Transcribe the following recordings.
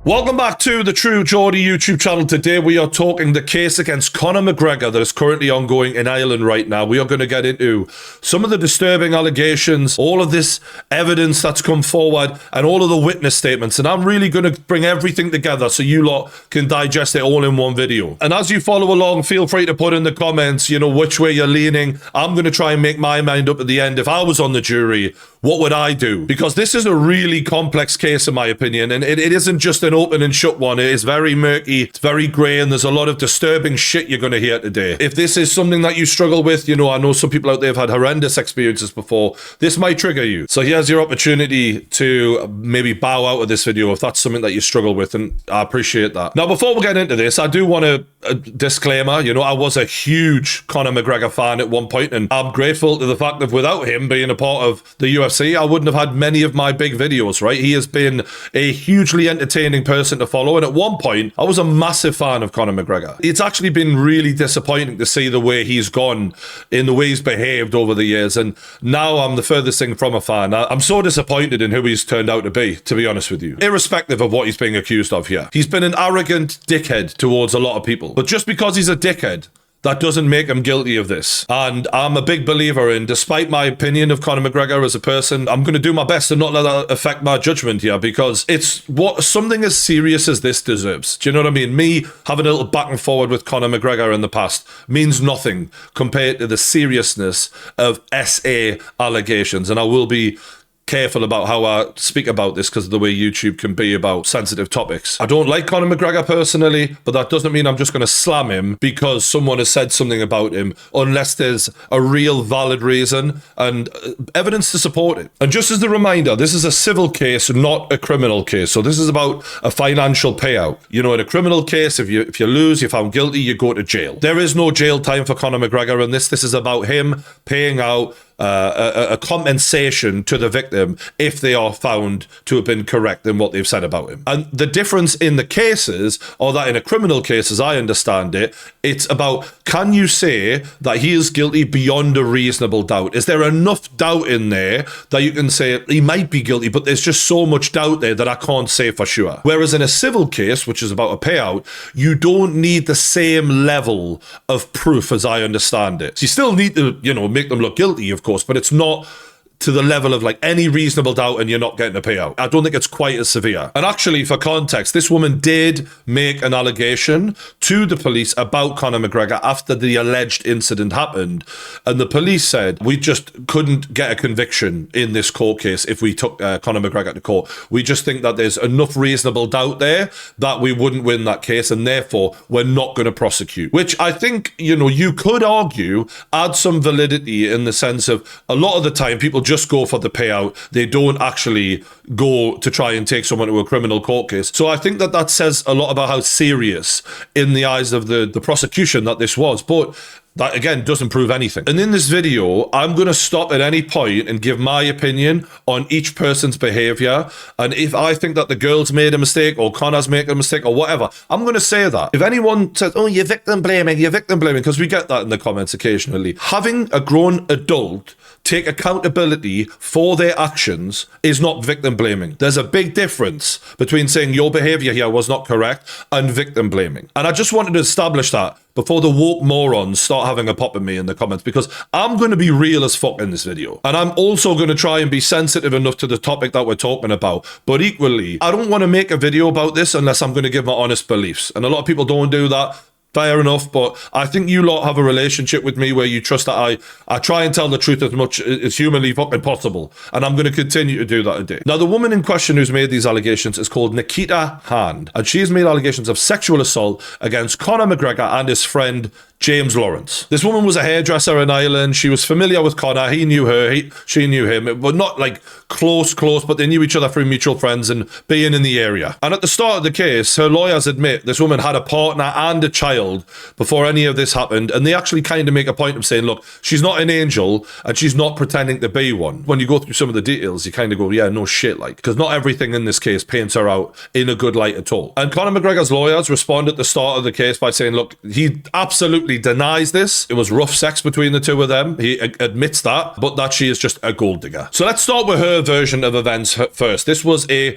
Welcome back to the True Geordie YouTube channel. Today we are talking the case against Conor McGregor that is currently ongoing in Ireland right now. We are going to get into some of the disturbing allegations, all of this evidence that's come forward, and all of the witness statements. And I'm really going to bring everything together so you lot can digest it all in one video. And as you follow along, feel free to put in the comments, which way you're leaning. I'm going to try and make my mind up at the end. If I was on the jury, what would I do? Because this is a really complex case, in my opinion, and it isn't just an open and shut one. It is very murky, it's very grey, and there's a lot of disturbing shit you're going to hear today. If this is something that you struggle with, I know some people out there have had horrendous experiences before. This might trigger you. So here's your opportunity to maybe bow out of this video if that's something that you struggle with, and I appreciate that. Now, before we get into this, I do want a disclaimer. I was a huge Conor McGregor fan at one point, and I'm grateful to the fact that without him being a part of the UFC, I wouldn't have had many of my big videos, right? He has been a hugely entertaining person to follow, and at one point, I was a massive fan of Conor McGregor. It's actually been really disappointing to see the way he's gone, in the way he's behaved over the years, and now I'm the furthest thing from a fan. I'm so disappointed in who he's turned out to be honest with you. Irrespective of what he's being accused of here. He's been an arrogant dickhead towards a lot of people. But just because he's a dickhead, that doesn't make him guilty of this. And I'm a big believer in, despite my opinion of Conor McGregor as a person, I'm going to do my best to not let that affect my judgment here, because it's what something as serious as this deserves. Do you know what I mean? Me having a little back and forward with Conor McGregor in the past means nothing compared to the seriousness of SA allegations. And I will be careful about how I speak about this because of the way YouTube can be about sensitive topics. I don't like Conor McGregor personally, but that doesn't mean I'm just going to slam him because someone has said something about him, unless there's a real valid reason and evidence to support it. And just as a reminder, this is a civil case, not a criminal case. So this is about a financial payout. In a criminal case, if you lose, you're found guilty, you go to jail. There is no jail time for Conor McGregor in this. This is about him paying out a compensation to the victim if they are found to have been correct in what they've said about him. And the difference in the cases, or that in a criminal case, as I understand it, it's about, can you say that he is guilty beyond a reasonable doubt? Is there enough doubt in there that you can say he might be guilty, but there's just so much doubt there that I can't say for sure? Whereas in a civil case, which is about a payout, you don't need the same level of proof, as I understand it. So you still need to, make them look guilty, of course, but it's not to the level of like any reasonable doubt and you're not getting a payout. I don't think it's quite as severe. And actually, for context, this woman did make an allegation to the police about Conor McGregor after the alleged incident happened. And the police said, we just couldn't get a conviction in this court case if we took Conor McGregor to court. We just think that there's enough reasonable doubt there that we wouldn't win that case, and therefore we're not going to prosecute. Which I think, you could argue adds some validity in the sense of a lot of the time people just go for the payout. They don't actually go to try and take someone to a criminal court case. So I think that says a lot about how serious in the eyes of the prosecution that this was. But that, again, doesn't prove anything. And in this video, I'm going to stop at any point and give my opinion on each person's behavior. And if I think that the girl's made a mistake or Conor's making a mistake or whatever, I'm going to say that. If anyone says, oh, you're victim blaming, because we get that in the comments occasionally. Having a grown adult take accountability for their actions is not victim blaming. There's a big difference between saying your behavior here was not correct and victim blaming. And I just wanted to establish that before the woke morons start having a pop at me in the comments, because I'm going to be real as fuck in this video. And I'm also going to try and be sensitive enough to the topic that we're talking about. But equally, I don't want to make a video about this unless I'm going to give my honest beliefs. And a lot of people don't do that. Fair enough, but I think you lot have a relationship with me where you trust that I try and tell the truth as much as humanly fucking possible, and I'm going to continue to do that today. Now, the woman in question who's made these allegations is called Nikita Hand, and she's made allegations of sexual assault against Conor McGregor and his friend James Lawrence. This woman was a hairdresser in Ireland. She was familiar with Conor. He knew her. She knew him. But not like close, but they knew each other through mutual friends and being in the area. And at the start of the case, her lawyers admit this woman had a partner and a child before any of this happened. And they actually kind of make a point of saying, look, she's not an angel and she's not pretending to be one. When you go through some of the details, you kind of go, yeah, no shit, like, because not everything in this case paints her out in a good light at all. And Conor McGregor's lawyers responded at the start of the case by saying, look, he absolutely absolutely denies this. It was rough sex between the two of them. He admits that, but that she is just a gold digger. So let's start with her version of events first. This was a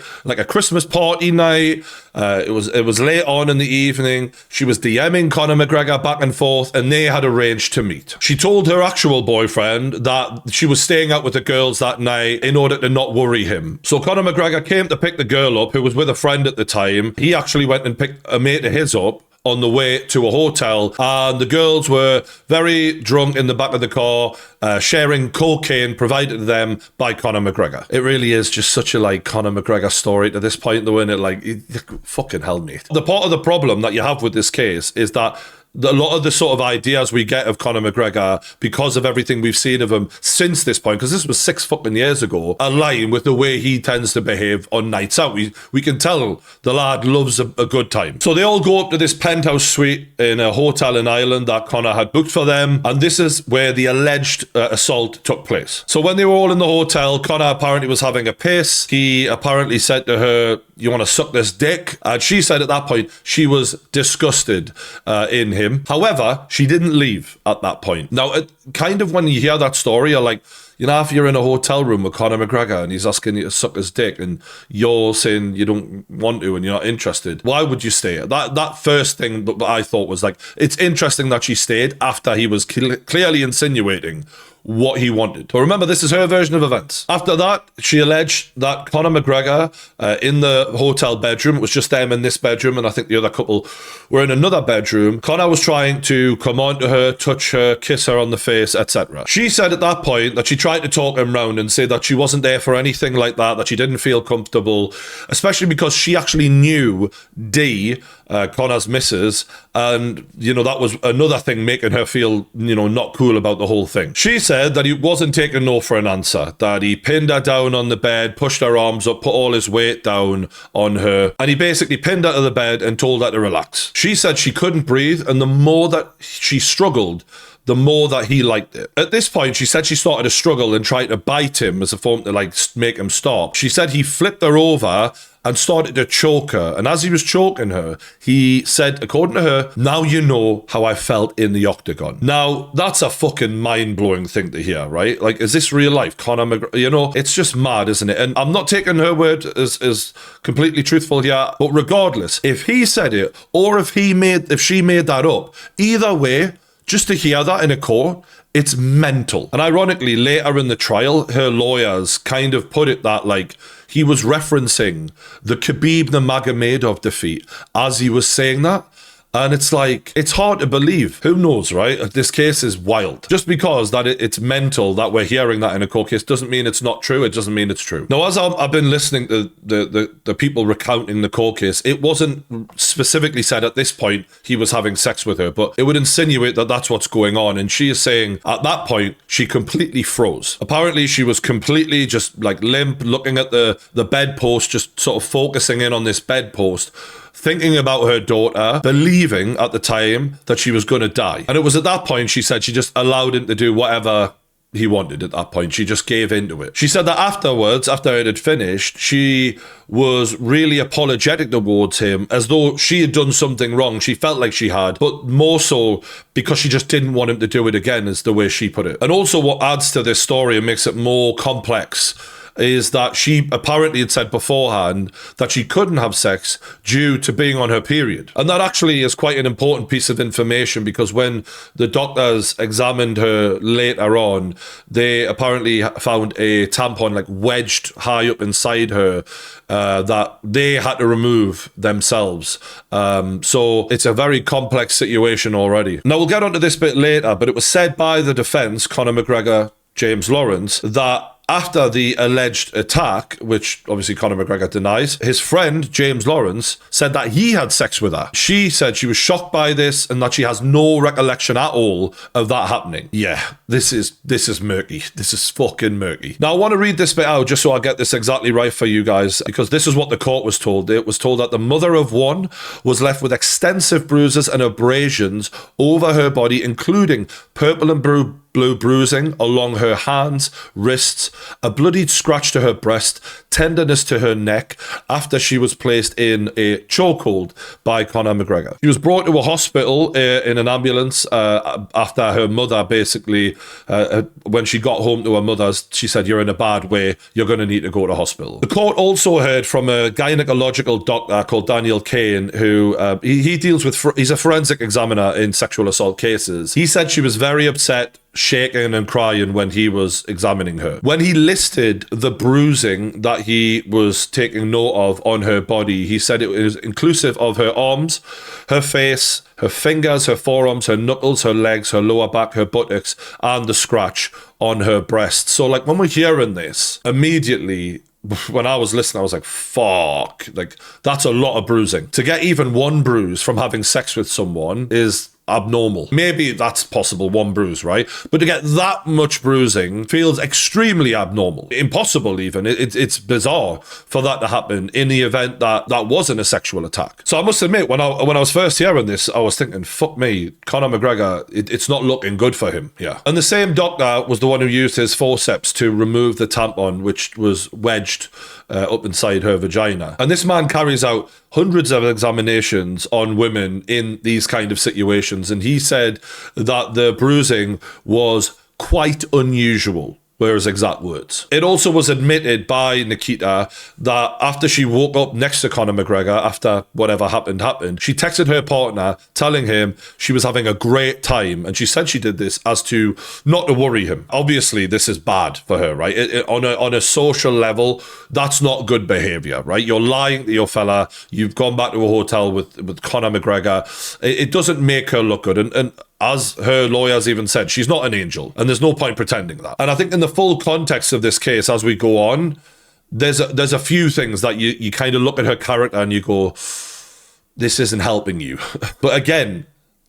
Christmas party night. It was late on in the evening. She was DMing Conor McGregor back and forth, and they had arranged to meet. She told her actual boyfriend that she was staying out with the girls that night in order to not worry him. So Conor McGregor came to pick the girl up, who was with a friend at the time. He actually went and picked a mate of his up on the way to a hotel, and the girls were very drunk in the back of the car, sharing cocaine provided to them by Conor McGregor. It really is just such a Conor McGregor story to this point, though, isn't it? Fucking hell, mate. The part of the problem that you have with this case is that a lot of the sort of ideas we get of Conor McGregor, because of everything we've seen of him since this point, because this was 6 fucking years ago, align with the way he tends to behave on nights out. We can tell the lad loves a good time. So they all go up to this penthouse suite in a hotel in Ireland that Conor had booked for them, and this is where the alleged assault took place. So when they were all in the hotel, Conor apparently was having a piss. He apparently said to her, "You want to suck this dick?" And she said at that point she was disgusted in him. However, she didn't leave at that point. Now, kind of when you hear that story, you're like, if you're in a hotel room with Conor McGregor and he's asking you to suck his dick and you're saying you don't want to and you're not interested, why would you stay? That first thing that I thought was it's interesting that she stayed after he was clearly insinuating what he wanted. But remember, this is her version of events. After that, she alleged that Conor McGregor, in the hotel bedroom, it was just them in this bedroom, and I think the other couple were in another bedroom. Conor was trying to come on to her, touch her, kiss her on the face, etc. She said at that point that she tried to talk him round and say that she wasn't there for anything like that she didn't feel comfortable, especially because she actually knew Dee, Conor's missus, and that was another thing making her feel not cool about the whole thing. She said that he wasn't taking no for an answer, that he pinned her down on the bed, pushed her arms up, put all his weight down on her, and he basically pinned her to the bed and told her to relax. She said she couldn't breathe, and the more that she struggled, the more that he liked it. At this point, she said she started to struggle and tried to bite him as a form to make him stop. She said he flipped her over and started to choke her. And as he was choking her, he said, according to her, "Now you know how I felt in the octagon." Now, that's a fucking mind-blowing thing to hear, right? Is this real life? Conor McGregor, it's just mad, isn't it? And I'm not taking her word as completely truthful here, but regardless, if he said it, or if she made that up, either way, just to hear that in a court, it's mental. And ironically, later in the trial, her lawyers kind of put it that he was referencing the Khabib Nurmagomedov defeat as he was saying that. And it's it's hard to believe. Who knows, right? This case is wild. Just because it's mental that we're hearing that in a court case doesn't mean it's not true. It doesn't mean it's true. Now, as I've been listening to the people recounting the court case, it wasn't specifically said at this point he was having sex with her, but it would insinuate that that's what's going on. And she is saying at that point, she completely froze. Apparently, she was completely just limp, looking at the bedpost, just sort of focusing in on this bedpost, thinking about her daughter, believing at the time that she was going to die. And it was at that point, she said, she just allowed him to do whatever he wanted at that point. She just gave into it. She said that afterwards, after it had finished, she was really apologetic towards him, as though she had done something wrong. She felt like she had, but more so because she just didn't want him to do it again, is the way she put it. And also what adds to this story and makes it more complex is that she apparently had said beforehand that she couldn't have sex due to being on her period. And that actually is quite an important piece of information, because when the doctors examined her later on, they apparently found a tampon wedged high up inside her that they had to remove themselves. So it's a very complex situation already. Now, we'll get onto this bit later, but it was said by the defense, Conor McGregor, James Lawrence, that after the alleged attack, which obviously Conor McGregor denies, his friend, James Lawrence, said that he had sex with her. She said she was shocked by this and that she has no recollection at all of that happening. Yeah, this is murky. This is fucking murky. Now, I want to read this bit out just so I get this exactly right for you guys, because this is what the court was told. It was told that the mother of one was left with extensive bruises and abrasions over her body, including purple and blue bruising along her hands, wrists, a bloodied scratch to her breast, tenderness to her neck after she was placed in a chokehold by Conor McGregor. She was brought to a hospital in an ambulance after her mother basically, when she got home to her mother's, she said, "You're in a bad way, you're going to need to go to hospital." The court also heard from a gynecological doctor called Daniel Kane, who he deals with, he's a forensic examiner in sexual assault cases. He said she was very upset, shaking and crying when he was examining her. When he listed the bruising that he was taking note of on her body, he said it was inclusive of her arms, her face, her fingers, her forearms, her knuckles, her legs, her lower back, her buttocks, and the scratch on her breast. So like when we're hearing this, immediately when I was listening, I was like, fuck, like that's a lot of bruising. To get even one bruise from having sex with someone is abnormal. Maybe that's possible, one bruise, right? But to get that much bruising feels extremely abnormal. Impossible even. It's bizarre for that to happen in the event that that wasn't a sexual attack. So I must admit, when I was first hearing this, I was thinking, fuck me, Conor McGregor, it's not looking good for him. Yeah. And the same doctor was the one who used his forceps to remove the tampon, which was wedged up inside her vagina. And this man carries out hundreds of examinations on women in these kind of situations, and he said that the bruising was quite unusual. Were his exact words. It also was admitted by Nikita that after she woke up next to Conor McGregor, after whatever happened, she texted her partner telling him she was having a great time. And she said she did this as to not to worry him. Obviously, this is bad for her, right? On a social level, that's not good behavior, right? You're lying to your fella. You've gone back to a hotel with Conor McGregor. It doesn't make her look good. And as her lawyers even said, she's not an angel, and there's no point pretending that. And I think in the full context of this case, as we go on, there's a few things that you kind of look at her character and you go, this isn't helping you. But again,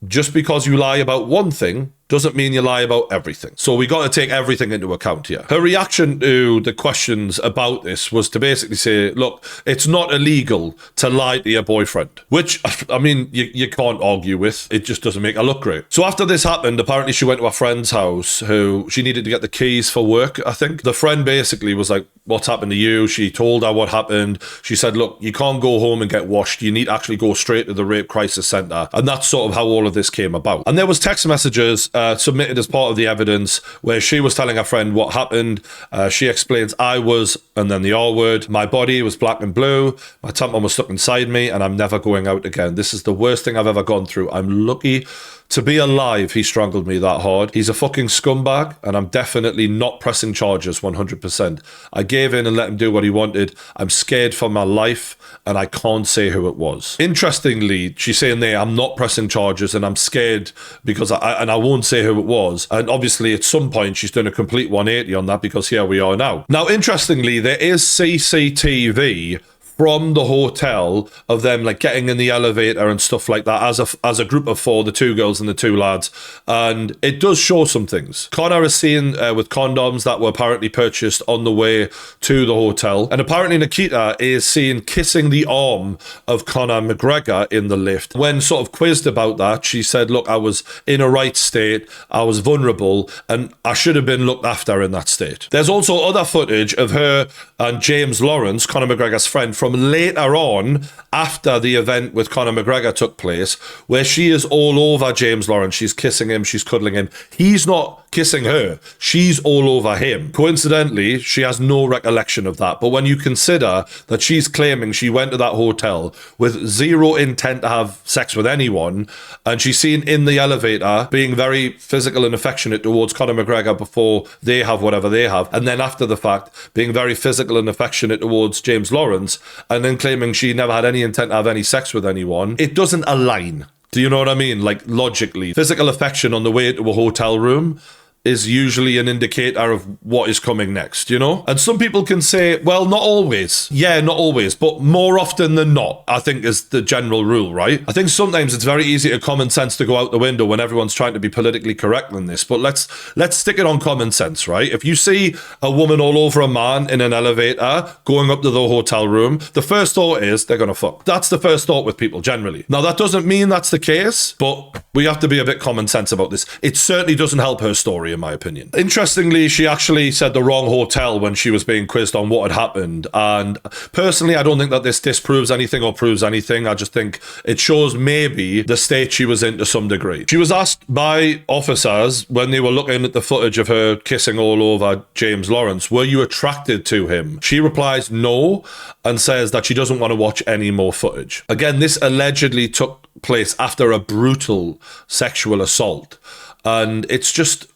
just because you lie about one thing doesn't mean you lie about everything. So we got to take everything into account here. Her reaction to the questions about this was to basically say, look, it's not illegal to lie to your boyfriend, which, I mean, you can't argue with. It just doesn't make her look great. So after this happened, apparently she went to a friend's house who she needed to get the keys for work, I think. The friend basically was like, what's happened to you? She told her what happened. She said, look, you can't go home and get washed. You need to actually go straight to the rape crisis centre. And that's sort of how all of this came about. And there was text messages submitted as part of the evidence where she was telling her friend what happened. She explains, I was, and then the R word, my body was black and blue, my tampon was stuck inside me, and I'm never going out again. This is the worst thing I've ever gone through. I'm lucky to be alive. He strangled me that hard. He's a fucking scumbag, and I'm definitely not pressing charges 100%. I gave in and let him do what he wanted. I'm scared for my life, and I can't say who it was. Interestingly, she's saying there, I'm not pressing charges and I'm scared because I won't say who it was. And obviously at some point she's done a complete 180 on that, because here we are now. Now, interestingly, there is CCTV from the hotel of them like getting in the elevator and stuff like that as a group of four, the two girls and the two lads, and it does show some things. Conor is seen with condoms that were apparently purchased on the way to the hotel, and apparently Nikita is seen kissing the arm of Conor McGregor in the lift. When sort of quizzed about that, she said, look, I was in a right state, I was vulnerable, and I should have been looked after in that state. There's also other footage of her and James Lawrence, Conor McGregor's friend, from later on after the event with Conor McGregor took place, where she is all over James Lawrence. She's kissing him, she's cuddling him. He's not kissing her, she's all over him. Coincidentally, she has no recollection of that. But when you consider that she's claiming she went to that hotel with zero intent to have sex with anyone, and she's seen in the elevator being very physical and affectionate towards Conor McGregor before they have whatever they have, and then after the fact being very physical and affectionate towards James Lawrence, and then claiming she never had any intent to have any sex with anyone, it doesn't align. Do you know what I mean? Like, logically, physical affection on the way to a hotel room is usually an indicator of what is coming next, you know? And some people can say, well, not always. Yeah, not always, but more often than not, I think is the general rule, right? I think sometimes it's very easy for common sense to go out the window when everyone's trying to be politically correct in this, but let's stick it on common sense, right? If you see a woman all over a man in an elevator going up to the hotel room, the first thought is they're gonna fuck. That's the first thought with people generally. Now, that doesn't mean that's the case, but We have to be a bit common sense about this. It certainly doesn't help her story, in my opinion. Interestingly, she actually said the wrong hotel when she was being quizzed on what had happened. And personally, I don't think that this disproves anything or proves anything. I just think it shows maybe the state she was in to some degree. She was asked by officers when they were looking at the footage of her kissing all over James Lawrence, were you attracted to him? She replies no, and says that she doesn't want to watch any more footage. Again, this allegedly took place after a brutal sexual assault, and it's just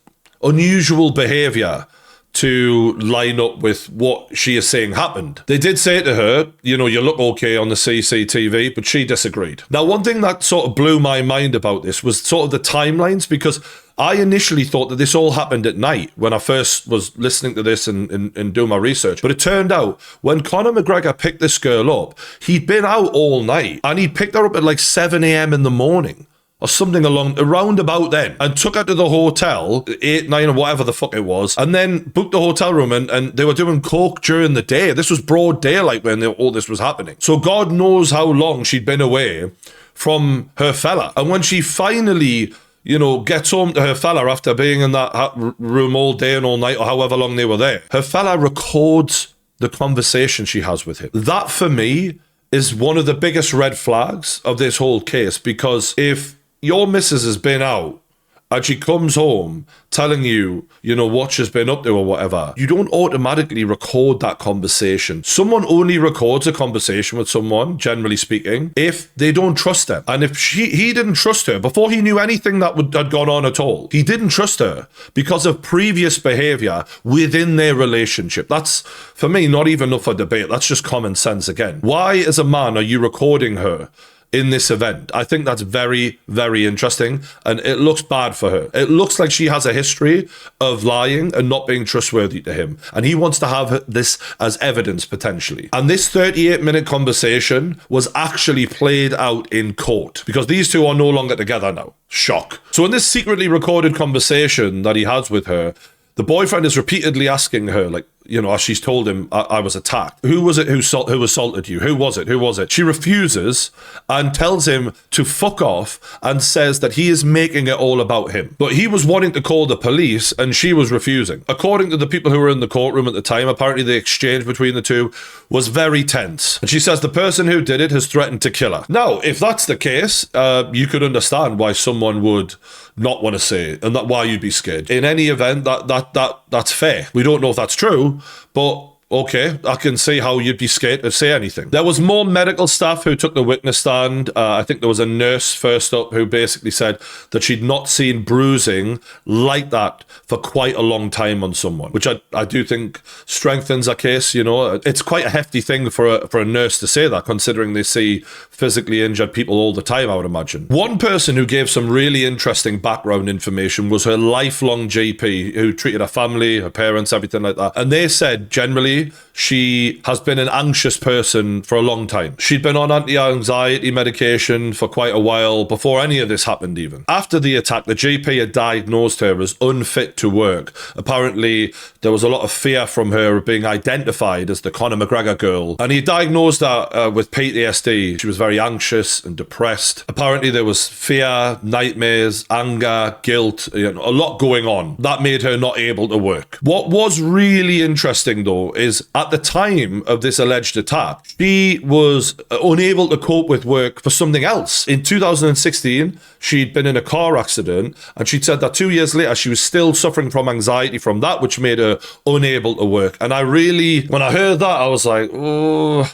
unusual behavior to line up with what she is saying happened. They did say to her, you know, you look okay on the CCTV, but she disagreed. Now, one thing that sort of blew my mind about this was sort of the timelines, because I initially thought that this all happened at night when I first was listening to this and doing my research. But it turned out when Conor McGregor picked this girl up, he'd been out all night and he picked her up at like 7 a.m. in the morning or something around about then, and took her to the hotel, 8, 9 or whatever the fuck it was, and then booked the hotel room, and they were doing coke during the day. This was broad daylight when all this was happening. So God knows how long she'd been away from her fella. And when she finally, you know, gets home to her fella after being in that room all day and all night or however long they were there, her fella records the conversation she has with him. That, for me, is one of the biggest red flags of this whole case, because if your missus has been out and she comes home telling you, you know, what she's been up to or whatever, you don't automatically record that conversation. Someone only records a conversation with someone, generally speaking, if they don't trust them. And if he didn't trust her before he knew anything that had gone on at all, he didn't trust her because of previous behavior within their relationship. That's, for me, not even up for debate. That's just common sense again. Why, as a man, are you recording her in this event? I think that's very, very interesting, and it looks bad for her. It looks like she has a history of lying and not being trustworthy to him, and he wants to have this as evidence potentially. And this 38-minute conversation was actually played out in court, because these two are no longer together now. Shock. So in this secretly recorded conversation that he has with her, the boyfriend is repeatedly asking her, like, you know, as she's told him, I was attacked. Who was it who assaulted you? Who was it? Who was it? She refuses and tells him to fuck off and says that he is making it all about him. But he was wanting to call the police and she was refusing. According to the people who were in the courtroom at the time, apparently the exchange between the two was very tense. And she says the person who did it has threatened to kill her. Now, if that's the case, you could understand why someone would not want to say it, and that why you'd be scared. In any event, that's fair. We don't know if that's true, but okay, I can see how you'd be scared to say anything. There was more medical staff who took the witness stand. I think there was a nurse first up who basically said that she'd not seen bruising like that for quite a long time on someone, which I do think strengthens a case. You know, it's quite a hefty thing for a nurse to say that, considering they see physically injured people all the time, I would imagine. One person who gave some really interesting background information was her lifelong GP, who treated her family, her parents, everything like that. And they said generally she has been an anxious person for a long time. She'd been on anti-anxiety medication for quite a while before any of this happened even. After the attack, the GP had diagnosed her as unfit to work. Apparently, there was a lot of fear from her of being identified as the Conor McGregor girl. And he diagnosed her with PTSD. She was very anxious and depressed. Apparently, there was fear, nightmares, anger, guilt, you know, a lot going on. That made her not able to work. What was really interesting, though, is at the time of this alleged attack, she was unable to cope with work for something else. In 2016, she'd been in a car accident, and she'd said that 2 years later, she was still suffering from anxiety from that, which made her unable to work. And I really, when I heard that, I was like, oh,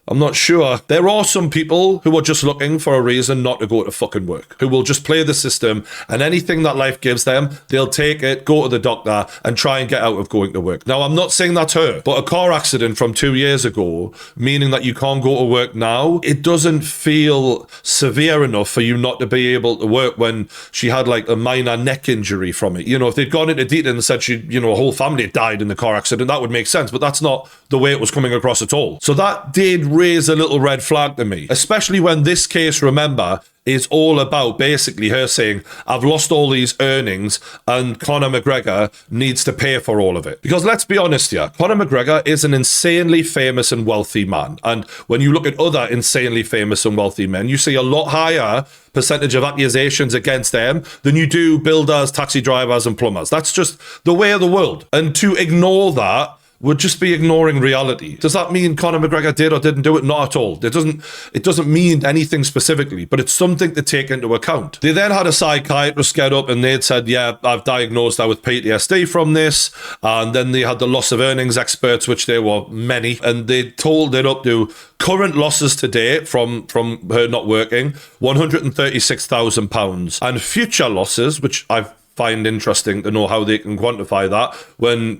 I'm not sure. There are some people who are just looking for a reason not to go to fucking work, who will just play the system, and anything that life gives them, they'll take it, go to the doctor, and try and get out of going to work. Now, I'm not saying that's her, but a car accident from 2 years ago, meaning that you can't go to work now, it doesn't feel severe enough for you not to be able to work when she had like a minor neck injury from it. You know, if they'd gone into detail and said she, you know, a whole family had died in the car accident, that would make sense, but that's not the way it was coming across at all. So that did raise a little red flag to me, especially when this case, remember, is all about basically her saying, I've lost all these earnings and Conor McGregor needs to pay for all of it. Because let's be honest here, Conor McGregor is an insanely famous and wealthy man. And when you look at other insanely famous and wealthy men, you see a lot higher percentage of accusations against them than you do builders, taxi drivers and plumbers. That's just the way of the world. And to ignore that would just be ignoring reality. Does that mean Conor McGregor did or didn't do it? Not at all. It doesn't mean anything specifically, but it's something to take into account. They then had a psychiatrist get up and they'd said, yeah, I've diagnosed her with PTSD from this. And then they had the loss of earnings experts, which there were many, and they told it up to current losses to date from her not working, £136,000, and future losses, which I've find interesting to know how they can quantify that when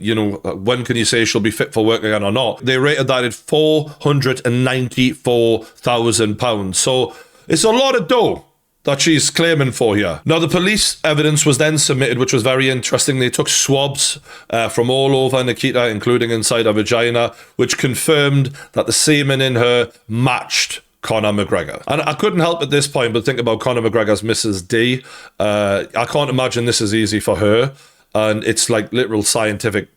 can you say she'll be fit for work again or not. They rated that at £494,000. So it's a lot of dough that she's claiming for here. Now, the police evidence was then submitted, which was very interesting. They took swabs from all over Nikita, including inside her vagina, which confirmed that the semen in her matched Conor McGregor. And I couldn't help at this point but think about Conor McGregor's Mrs. D. I can't imagine this is easy for her. And it's like literal scientific,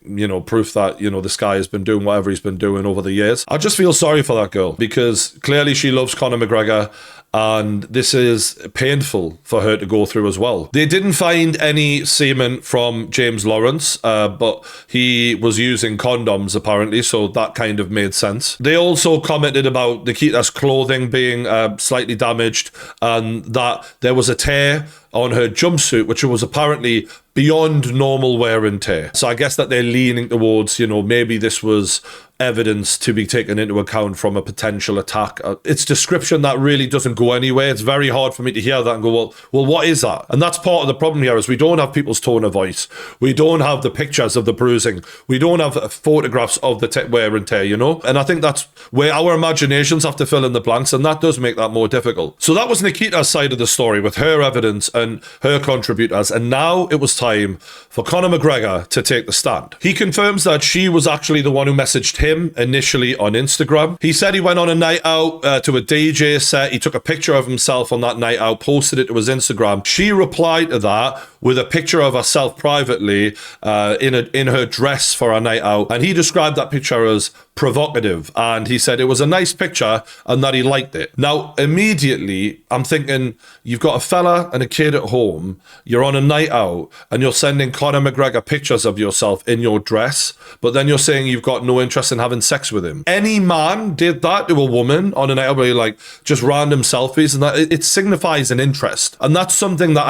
proof that, this guy has been doing whatever he's been doing over the years. I just feel sorry for that girl because clearly she loves Conor McGregor. And this is painful for her to go through as well. They didn't find any semen from James Lawrence, but he was using condoms apparently, so that kind of made sense. They also commented about Nikita's clothing being slightly damaged and that there was a tear on her jumpsuit, which was apparently beyond normal wear and tear. So I guess that they're leaning towards, maybe this was evidence to be taken into account from a potential attack. It's description that really doesn't go anywhere. It's very hard for me to hear that and go, well, what is that? And that's part of the problem here is we don't have people's tone of voice. We don't have the pictures of the bruising. We don't have photographs of the wear and tear, And I think that's where our imaginations have to fill in the blanks, and that does make that more difficult. So that was Nikita's side of the story with her evidence and her contributors. And now it was time for Conor McGregor to take the stand. He confirms that she was actually the one who messaged him initially on Instagram. He said he went on a night out to a DJ set. He took a picture of himself on that night out, posted it to his Instagram. She replied to that with a picture of herself privately in her dress for a night out. And he described that picture as provocative. And he said it was a nice picture and that he liked it. Now, immediately, I'm thinking, you've got a fella and a kid at home, you're on a night out, and you're sending Conor McGregor pictures of yourself in your dress, but then you're saying you've got no interest in having sex with him. Any man did that to a woman on a night out where you just random selfies, and that it signifies an interest. And that's something that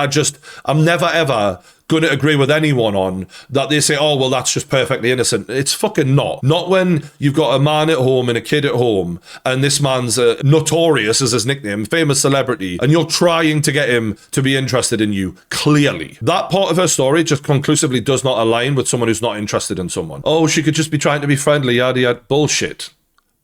I'm never ever going to agree with anyone on, that they say, oh, well, that's just perfectly innocent. It's fucking not. Not when you've got a man at home and a kid at home, and this man's notorious as his nickname, famous celebrity, and you're trying to get him to be interested in you, clearly. That part of her story just conclusively does not align with someone who's not interested in someone. Oh, she could just be trying to be friendly, yada yada. Bullshit.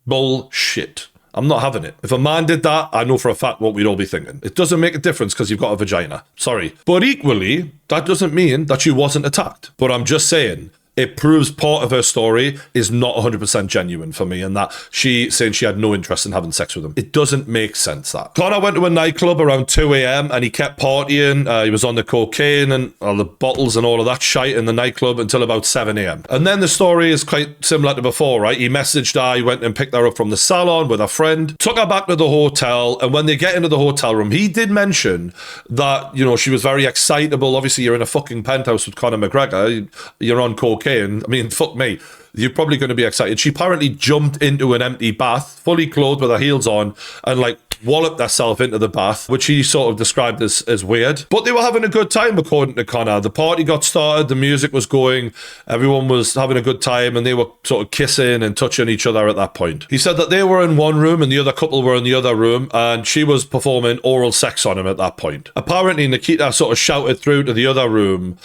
Bullshit. I'm not having it. If a man did that, I know for a fact what we'd all be thinking. It doesn't make a difference because you've got a vagina. Sorry. But equally, that doesn't mean that she wasn't attacked. But I'm just saying, it proves part of her story is not 100% genuine for me, and that she saying she had no interest in having sex with him. It doesn't make sense, that. Conor went to a nightclub around 2 a.m. and he kept partying. He was on the cocaine and all the bottles and all of that shite in the nightclub until about 7 a.m. And then the story is quite similar to before, right? He messaged her, he went and picked her up from the salon with a friend, took her back to the hotel, and when they get into the hotel room, he did mention that, she was very excitable. Obviously, you're in a fucking penthouse with Conor McGregor. You're on cocaine. I mean, fuck me. You're probably going to be excited. She apparently jumped into an empty bath, fully clothed with her heels on, and walloped herself into the bath, which he sort of described as weird. But they were having a good time, according to Conor. The party got started, the music was going, everyone was having a good time, and they were sort of kissing and touching each other at that point. He said that they were in one room and the other couple were in the other room, and she was performing oral sex on him at that point. Apparently, Nikita sort of shouted through to the other room,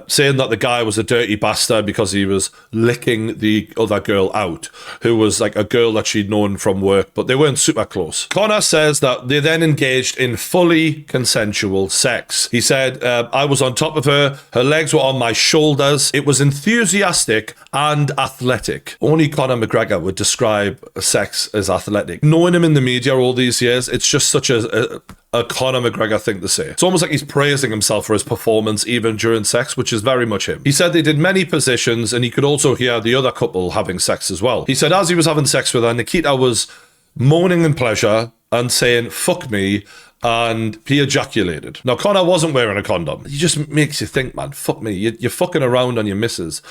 saying that the guy was a dirty bastard because he was licking the other girl out, who was a girl that she'd known from work, but they weren't super close. Conor says that they then engaged in fully consensual sex. He said, I was on top of her, her legs were on my shoulders. It was enthusiastic and athletic. Only Conor McGregor would describe sex as athletic. Knowing him in the media all these years, it's just such a Conor McGregor thing to say. It's almost like he's praising himself for his performance even during sex, which is very much him. He said they did many positions and he could also hear the other couple having sex as well. He said as he was having sex with her, Nikita was moaning in pleasure and saying, fuck me, and he ejaculated. Now, Conor wasn't wearing a condom. He just makes you think, man, fuck me. You're fucking around on your missus,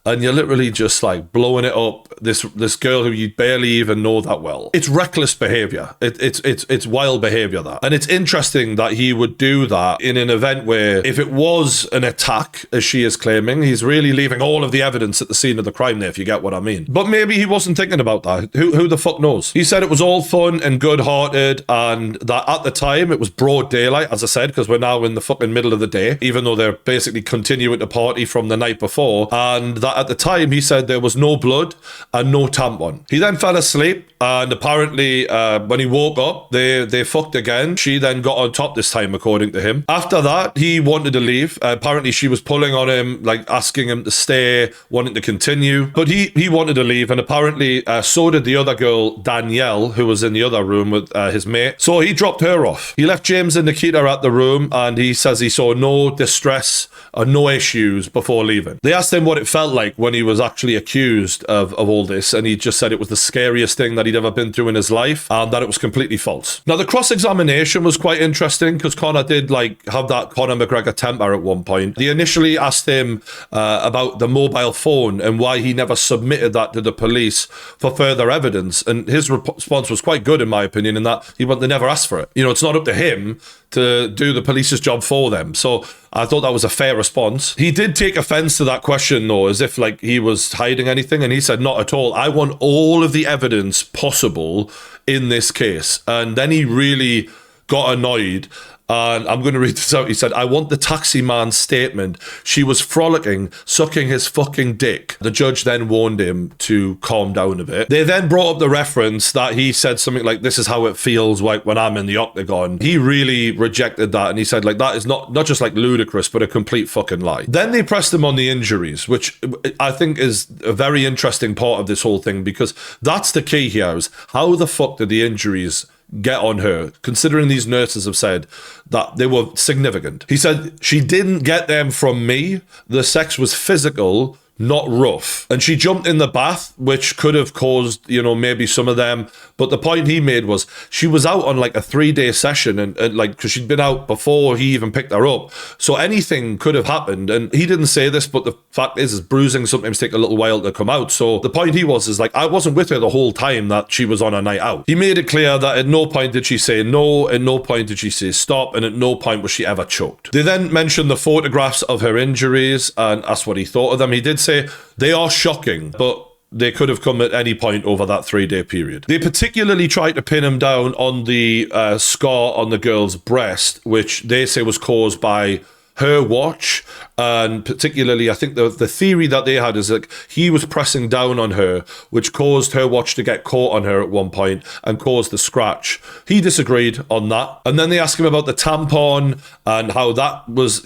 and you're literally just like blowing it up, this girl who you barely even know that well. It's reckless behavior. It's wild behavior, that. And it's interesting that he would do that in an event where, if it was an attack, as she is claiming, he's really leaving all of the evidence at the scene of the crime there, if you get what I mean. But maybe he wasn't thinking about that. Who the fuck knows? He said it was all fun and good-hearted, and that at the time it was broad daylight, as I said, because we're now in the fucking middle of the day, even though they're basically continuing to party from the night before, and that at the time he said there was no blood and no tampon. He then fell asleep, and apparently when he woke up, they fucked again. She then got on top this time, according to him. After that, he wanted to leave. Apparently she was pulling on him, like asking him to stay, wanting to continue, but he wanted to leave, and apparently so did the other girl, Danielle, who was in the other room with his mate. So he dropped her off. He left James and Nikita at the room, and he says he saw no distress or no issues before leaving. They asked him what it felt like when he was actually accused of all this, and he just said it was the scariest thing that he'd ever been through in his life, and that it was completely false. Now, the cross-examination was quite interesting, because Conor did like have that Conor McGregor temper at one point. They initially asked him about the mobile phone and why he never submitted that to the police for further evidence, and his response was quite good, in my opinion, in that they never asked for it. You know, it's not up to him to do the police's job for them. So I thought that was a fair response. He did take offense to that question, though, as if like he was hiding anything, and he said, not at all. I want all of the evidence possible in this case. And then he really got annoyed. And I'm going to read this out. He said, I want the taxi man's statement. She was frolicking, sucking his fucking dick. The judge then warned him to calm down a bit. They then brought up the reference that he said something like, this is how it feels like when I'm in the octagon. He really rejected that. And he said, like, that is not just like ludicrous, but a complete fucking lie. Then they pressed him on the injuries, which I think is a very interesting part of this whole thing, because that's the key here, is how the fuck did the injuries get on her, considering these nurses have said that they were significant. He said, she didn't get them from me. The sex was physical, not rough. And she jumped in the bath, which could have caused, maybe some of them. But the point he made was she was out on like a 3-day session, and like, because she'd been out before he even picked her up. So anything could have happened. And he didn't say this, but the fact is bruising sometimes take a little while to come out. So the point he was like, I wasn't with her the whole time that she was on a night out. He made it clear that at no point did she say no, at no point did she say stop, and at no point was she ever choked. They then mentioned the photographs of her injuries and asked what he thought of them. He did say they are shocking, but they could have come at any point over that 3-day period. They particularly tried to pin him down on the scar on the girl's breast, which they say was caused by her watch. And particularly, I think the theory that they had is like he was pressing down on her, which caused her watch to get caught on her at one point and caused the scratch. He disagreed on that. And then they asked him about the tampon and how that was,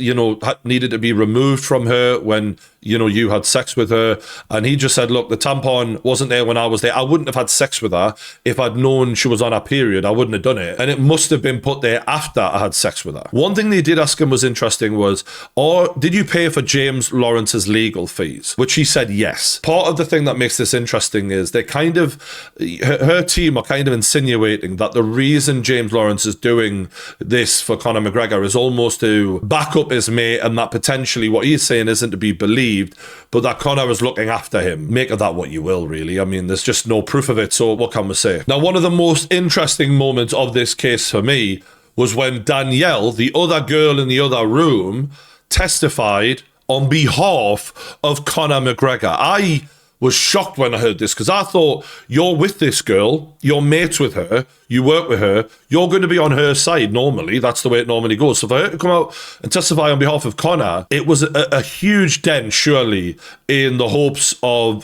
needed to be removed from her when, you had sex with her. And he just said, look, the tampon wasn't there when I was there. I wouldn't have had sex with her if I'd known she was on her period. I wouldn't have done it. And it must have been put there after I had sex with her. One thing they did ask him was interesting was, or did you pay for James Lawrence's legal fees? Which he said yes. Part of the thing that makes this interesting is they kind of, her team are kind of insinuating that the reason James Lawrence is doing this for Conor McGregor is almost to back up his mate, and that potentially what he's saying isn't to be believed, but that Conor is looking after him. Make of that what you will, really. I mean, there's just no proof of it, so what can we say? Now, one of the most interesting moments of this case for me was when Danielle, the other girl in the other room, testified on behalf of Conor McGregor. I was shocked when I heard this, because I thought, you're with this girl, you're mates with her, you work with her, you're going to be on her side normally. That's the way it normally goes. So for her to come out and testify on behalf of Conor, it was a huge dent, surely, in the hopes of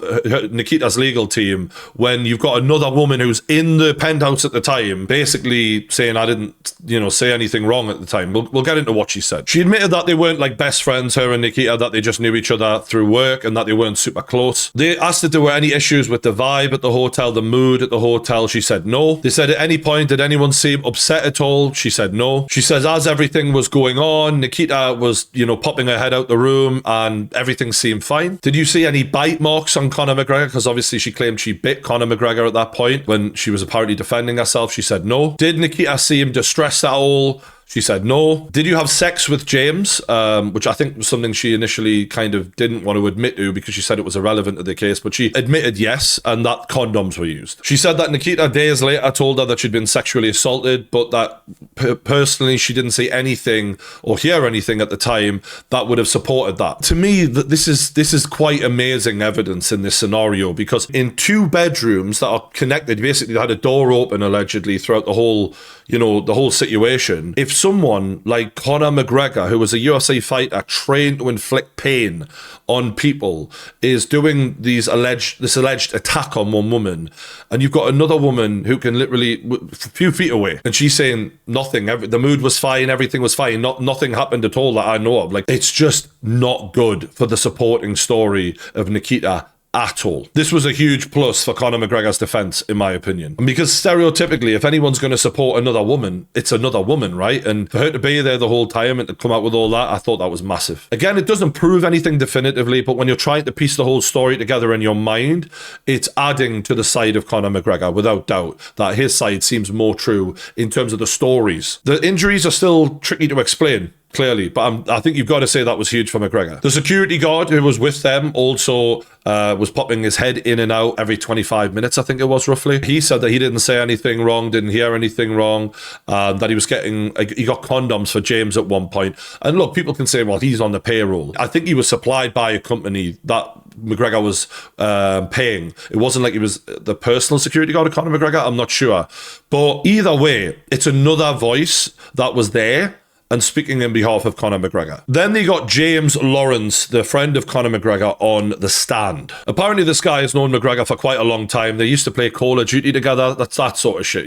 Nikita's legal team when you've got another woman who's in the penthouse at the time basically saying I didn't, say anything wrong at the time. We'll get into what she said. She admitted that they weren't like best friends, her and Nikita, that they just knew each other through work and that they weren't super close. They asked if there were any issues with the vibe at the hotel, the mood at the hotel. She said no. They said at any point, did anyone seem upset at all? She said no. She says as everything was going on, Nikita was, popping her head out the room and everything seemed fine. Did you see any bite marks on Conor McGregor? Because obviously she claimed she bit Conor McGregor at that point when she was apparently defending herself. She said no. Did Nikita seem distressed at all? She said no. Did you have sex with James? Which I think was something she initially kind of didn't want to admit to because she said it was irrelevant to the case, but she admitted yes, and that condoms were used. She said that Nikita days later told her that she'd been sexually assaulted, but that personally she didn't see anything or hear anything at the time that would have supported that. To me, this is quite amazing evidence in this scenario because in 2 bedrooms that are connected, basically they had a door open allegedly throughout the whole, the whole situation. If someone like Conor McGregor, who was a UFC fighter trained to inflict pain on people, is doing this alleged attack on one woman, and you've got another woman who can literally a few feet away, and she's saying nothing, the mood was fine, everything was fine, nothing happened at all that I know of. Like, it's just not good for the supporting story of Nikita at all. This was a huge plus for Conor McGregor's defense, in my opinion. And because stereotypically, if anyone's going to support another woman, it's another woman, right? And for her to be there the whole time and to come out with all that, I thought that was massive. Again, it doesn't prove anything definitively, but when you're trying to piece the whole story together in your mind, it's adding to the side of Conor McGregor, without doubt, that his side seems more true in terms of the stories. The injuries are still tricky to explain, clearly, but I think you've got to say that was huge for McGregor. The security guard who was with them also was popping his head in and out every 25 minutes, I think it was roughly. He said that he didn't say anything wrong, didn't hear anything wrong, that he got condoms for James at one point. And look, people can say, well, he's on the payroll. I think he was supplied by a company that McGregor was paying. It wasn't like he was the personal security guard of Conor McGregor, I'm not sure. But either way, it's another voice that was there and speaking in behalf of Conor McGregor. Then they got James Lawrence, the friend of Conor McGregor, on the stand. Apparently this guy has known McGregor for quite a long time. They used to play Call of Duty together. That's that sort of shit,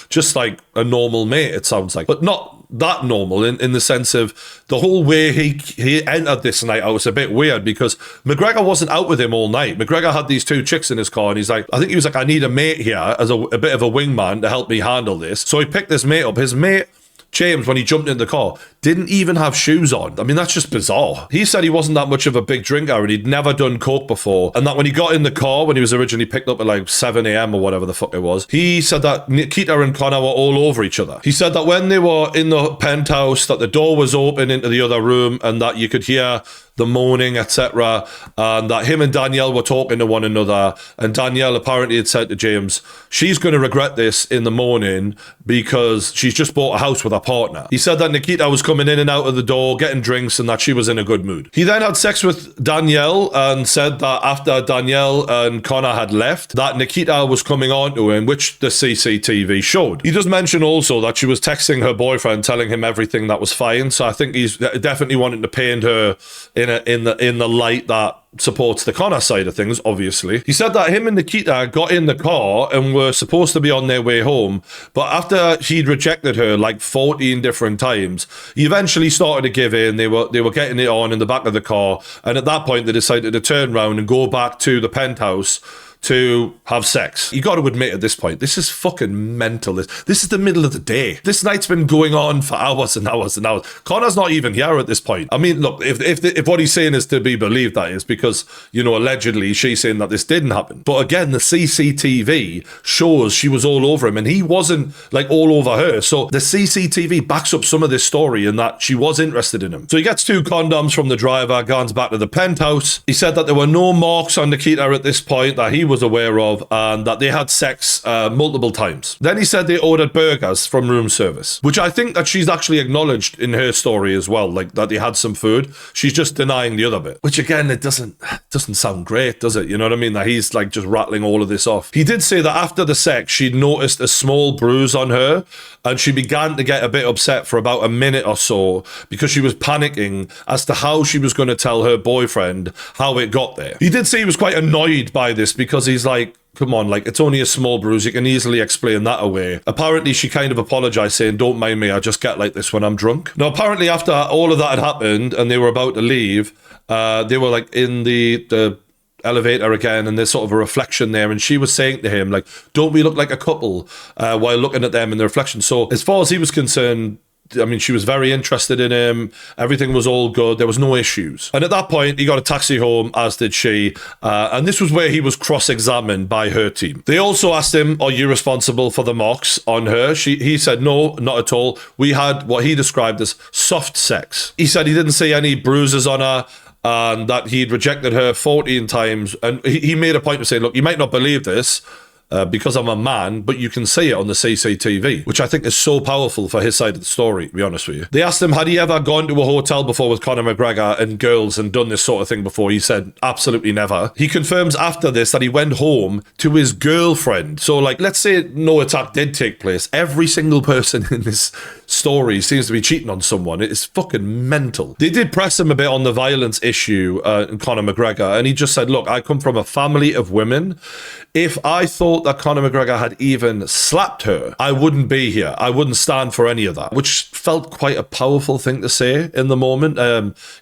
just like a normal mate, it sounds like. But not that normal in the sense of the whole way he entered this night out was a bit weird because McGregor wasn't out with him all night. McGregor had these 2 chicks in his car and I think he was like, I need a mate here as a bit of a wingman to help me handle this. So he picked this mate up. His mate, James, when he jumped in the car, didn't even have shoes on. I mean, that's just bizarre. He said he wasn't that much of a big drinker and he'd never done coke before. And that when he got in the car, when he was originally picked up at like 7 a.m. or whatever the fuck it was, he said that Nikita and Conor were all over each other. He said that when they were in the penthouse, that the door was open into the other room and that you could hear the moaning, etc., and that him and Danielle were talking to one another, and Danielle apparently had said to James, she's going to regret this in the morning because she's just bought a house with her partner. He said that Nikita was coming in and out of the door, getting drinks, and that she was in a good mood. He then had sex with Danielle and said that after Danielle and Conor had left, that Nikita was coming on to him, which the CCTV showed. He does mention also that she was texting her boyfriend, telling him everything that was fine, so I think he's definitely wanting to paint her in the light that supports the Conor side of things, obviously. He said that him and Nikita got in the car and were supposed to be on their way home, but after he'd rejected her like 14 different times, he eventually started to give in. They were getting it on in the back of the car, and at that point they decided to turn around and go back to the penthouse to have sex. You got to admit at this point, this is fucking mental. This is the middle of the day. This night's been going on for hours and hours and hours. Conor's not even here at this point. I mean, look, if what he's saying is to be believed, that is because, allegedly she's saying that this didn't happen. But again, the CCTV shows she was all over him and he wasn't like all over her. So the CCTV backs up some of this story and that she was interested in him. So he gets 2 condoms from the driver, goes back to the penthouse. He said that there were no marks on Nikita at this point, that he was was aware of, and that they had sex multiple times. Then he said they ordered burgers from room service, which I think that she's actually acknowledged in her story as well, like that they had some food. She's just denying the other bit, which again, it doesn't sound great, does it? You know what I mean? That he's like just rattling all of this off. He did say that after the sex, she'd noticed a small bruise on her, and she began to get a bit upset for about a minute or so because she was panicking as to how she was going to tell her boyfriend how it got there. He did say he was quite annoyed by this because he's like, come on, like, it's only a small bruise. You can easily explain that away. Apparently, she kind of apologized, saying, don't mind me, I just get like this when I'm drunk. Now, apparently, after all of that had happened and they were about to leave, they were like in the elevator again, and there's sort of a reflection there, and she was saying to him, like, don't we look like a couple while looking at them in the reflection? So as far as he was concerned, I mean, she was very interested in him. Everything was all good. There was no issues. And at that point, he got a taxi home, as did she. And this was where he was cross-examined by her team. They also asked him, are you responsible for the marks on her? He said, no, not at all. We had what he described as soft sex. He said he didn't see any bruises on her, and that he'd rejected her 14 times. And he made a point of saying, look, you might not believe this, because I'm a man, but you can see it on the CCTV, which I think is so powerful for his side of the story, to be honest with you. They asked him, had he ever gone to a hotel before with Conor McGregor and girls and done this sort of thing before? He said, absolutely never. He confirms after this that he went home to his girlfriend. So, like, let's say no attack did take place. Every single person in this story seems to be cheating on someone. It is fucking mental. They did press him a bit on the violence issue, Conor McGregor, and he just said, look, I come from a family of women. If I thought that Conor McGregor had even slapped her, I wouldn't be here. I wouldn't stand for any of that, which felt quite a powerful thing to say in the moment.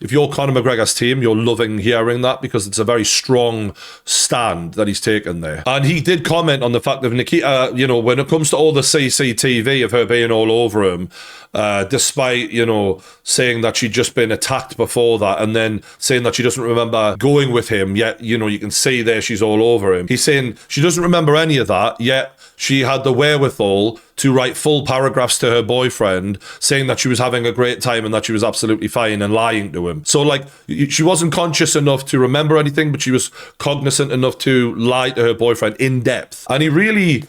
If you're Conor McGregor's team, you're loving hearing that because it's a very strong stand that he's taken there. And he did comment on the fact of Nikita, you know, when it comes to all the CCTV of her being all over him, despite, you know, saying that she'd just been attacked before that and then saying that she doesn't remember going with him, yet, you know, you can see there she's all over him. He's saying she doesn't remember any of that, yet she had the wherewithal to write full paragraphs to her boyfriend saying that she was having a great time and that she was absolutely fine and lying to him. So, like, she wasn't conscious enough to remember anything, but she was cognizant enough to lie to her boyfriend in depth. And he really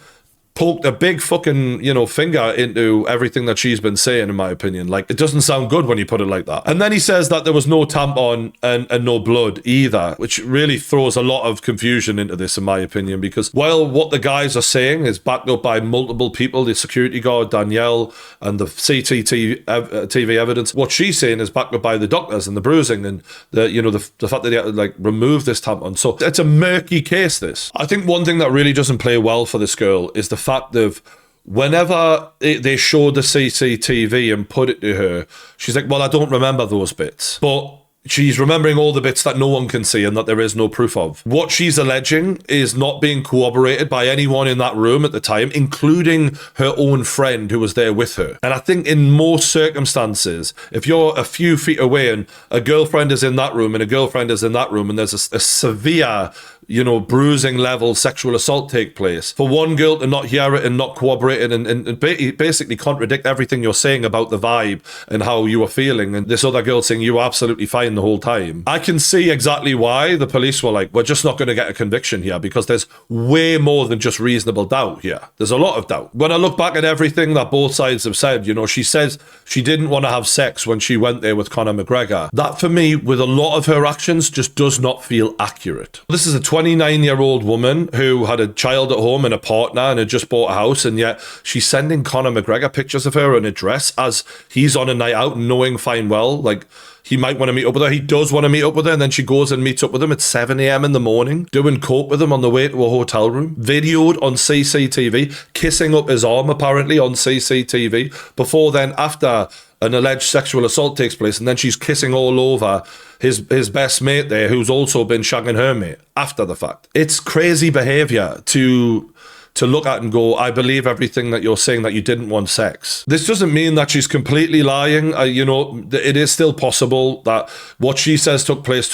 poked a big fucking, you know, finger into everything that she's been saying, in my opinion. Like, it doesn't sound good when you put it like that. And then he says that there was no tampon and no blood either, which really throws a lot of confusion into this, in my opinion, because while what the guys are saying is backed up by multiple people, the security guard, Danielle, and the CCTV evidence, what she's saying is backed up by the doctors and the bruising and the, you know, the fact that they had to, like, remove this tampon. So it's a murky case, this. I think one thing that really doesn't play well for this girl is the fact of whenever they showed the CCTV and put it to her, she's like, well, I don't remember those bits. But she's remembering all the bits that no one can see and that there is no proof of. What she's alleging is not being corroborated by anyone in that room at the time, including her own friend who was there with her. And I think in most circumstances, if you're a few feet away and a girlfriend is in that room and a girlfriend is in that room and there's a severe, you know, bruising level sexual assault take place, for one girl to not hear it and not corroborate it and basically contradict everything you're saying about the vibe and how you were feeling, and this other girl saying you were absolutely fine the whole time, I can see exactly why the police were like, we're just not going to get a conviction here, because there's way more than just reasonable doubt here. There's a lot of doubt. When I look back at everything that both sides have said, you know, she says she didn't want to have sex when she went there with Conor McGregor. That, for me, with a lot of her actions, just does not feel accurate. This is a 29-year-old woman who had a child at home and a partner and had just bought a house, and yet she's sending Conor McGregor pictures of her in a dress as he's on a night out, knowing fine well, like, he might want to meet up with her. He does want to meet up with her, and then she goes and meets up with him at 7 a.m. in the morning, doing coke with him on the way to a hotel room, videoed on CCTV, kissing up his arm apparently on CCTV, before then, after an alleged sexual assault takes place, and then she's kissing all over his best mate there, who's also been shagging her mate after the fact. It's crazy behavior to look at and go, I believe everything that you're saying that you didn't want sex. This doesn't mean that she's completely lying. You know, it is still possible that what she says took place,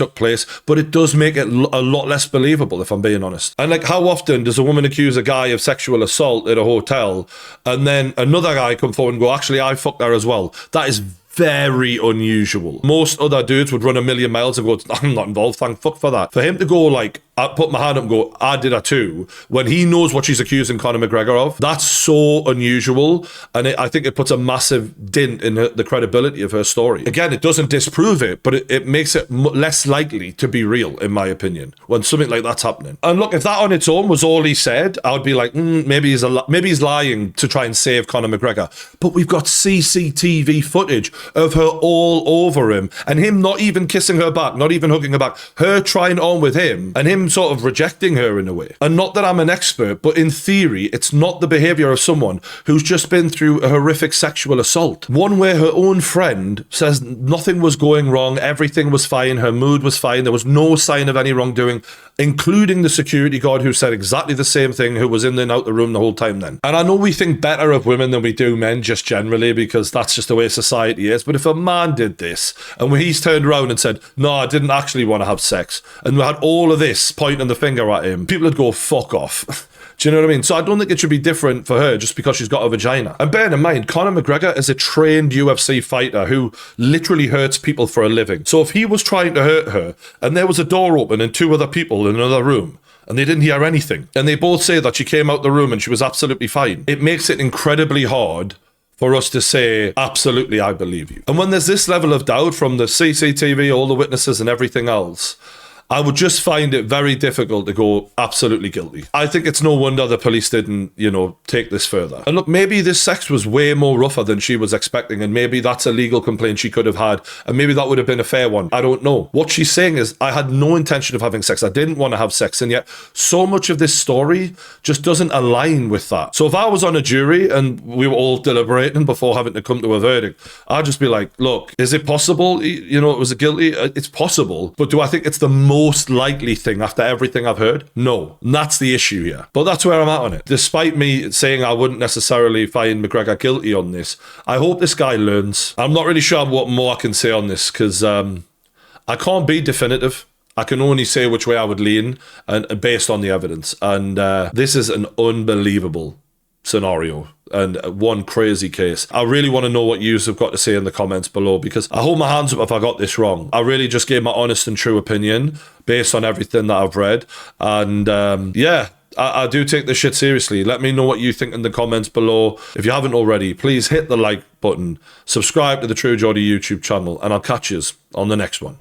but it does make it a lot less believable, if I'm being honest. And, like, how often does a woman accuse a guy of sexual assault at a hotel and then another guy come forward and go, actually, I fucked her as well? That is very unusual. Most other dudes would run a million miles and go, I'm not involved, thank fuck for that. For him to go, like, I put my hand up and go, I did that too, when he knows what she's accusing Conor McGregor of. That's so unusual, and I think it puts a massive dent in the credibility of her story. Again, it doesn't disprove it, but it makes it less likely to be real, in my opinion, when something like that's happening. And look, if that on its own was all he said, I would be like, maybe he's lying to try and save Conor McGregor. But we've got CCTV footage of her all over him, and him not even kissing her back, not even hugging her back, her trying on with him, and him sort of rejecting her in a way. And not that I'm an expert, but in theory, it's not the behavior of someone who's just been through a horrific sexual assault. One where her own friend says nothing was going wrong, everything was fine, her mood was fine, there was no sign of any wrongdoing, including the security guard who said exactly the same thing, who was in and out the room the whole time then. And I know we think better of women than we do men, just generally, because that's just the way society is. But if a man did this, and when he's turned around and said, no, I didn't actually want to have sex, and we had all of this pointing the finger at him, people would go, fuck off. Do you know what I mean? So I don't think it should be different for her just because she's got a vagina. And bear in mind, Conor McGregor is a trained UFC fighter who literally hurts people for a living. So if he was trying to hurt her and there was a door open and two other people in another room and they didn't hear anything, and they both say that she came out the room and she was absolutely fine, it makes it incredibly hard for us to say, absolutely, I believe you. And when there's this level of doubt from the CCTV, all the witnesses and everything else, I would just find it very difficult to go absolutely guilty. I think it's no wonder the police didn't, take this further. And look, maybe this sex was way more rougher than she was expecting, and maybe that's a legal complaint she could have had, and maybe that would have been a fair one. I don't know. What she's saying is, I had no intention of having sex. I didn't want to have sex, and yet so much of this story just doesn't align with that. So if I was on a jury and we were all deliberating before having to come to a verdict, I'd just be like, look, is it possible, it was a guilty? It's possible, but do I think it's the most likely thing after everything I've heard? No. And that's the issue here. But that's where I'm at on it. Despite me saying I wouldn't necessarily find McGregor guilty on this, I hope this guy learns. I'm not really sure what more I can say on this because I can't be definitive. I can only say which way I would lean and based on the evidence. And this is an unbelievable scenario and one crazy case. I really want to know what yous have got to say in the comments below, because I hold my hands up if I got this wrong. I really just gave my honest and true opinion based on everything that I've read. And I do take this shit seriously. Let me know what you think in the comments below. If you haven't already, please hit the like button, subscribe to the True Geordie YouTube channel, and I'll catch yous on the next one.